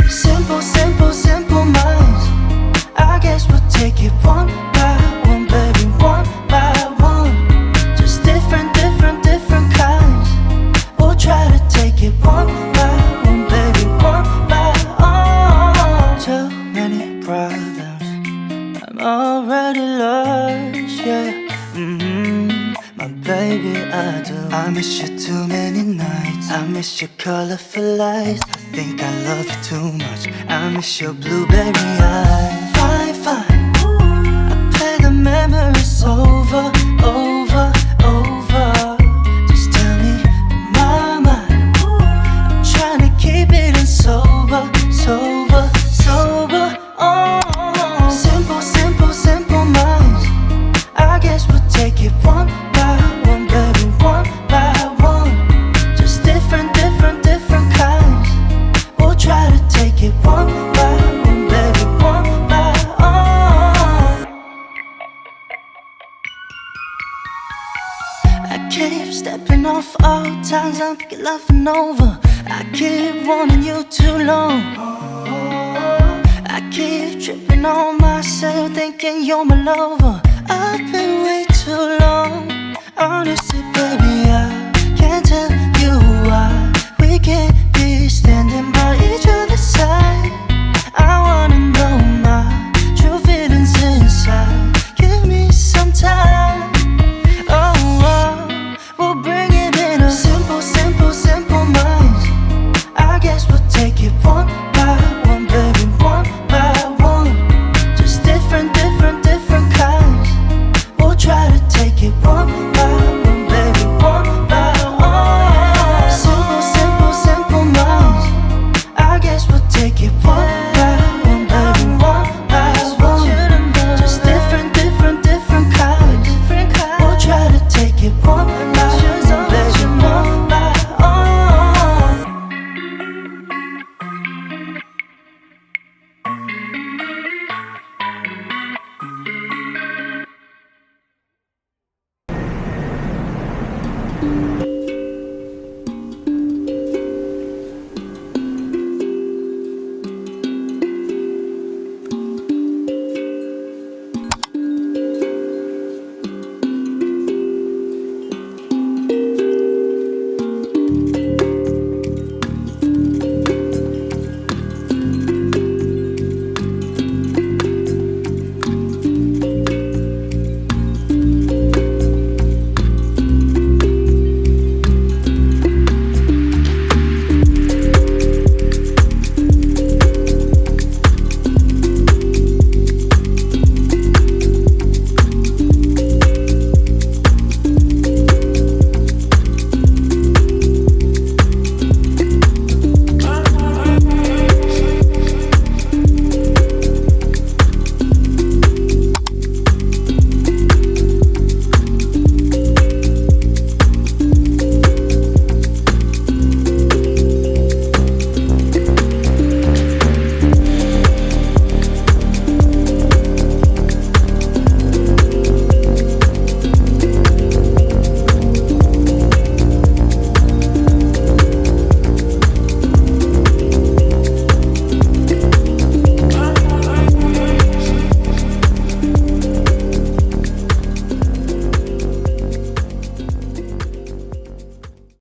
Simple, simple, simple minds. I guess we'll take it one by one, baby, one by one. Just different, different, different kinds. We'll try to take it one by one, baby, one by one. Too many problems, I'm already lost, yeah. My baby, I do. I miss you too many nights. I miss your colorful lights. I think I love you too much. I miss your blueberry eyes. Fine, fine, I play the memories over, over, over. Just tell me my mind. I'm trying to keep it in sober, sober, sober. Oh, simple, simple, simple minds. I guess we'll take it one by one, baby, one by one. Just different, different, different kinds. We'll try to take it one by one, baby, one by one. I keep stepping off all times I'm laughing over. I keep wanting you too long. I keep tripping on myself, thinking you're my lover. I've been way too long on this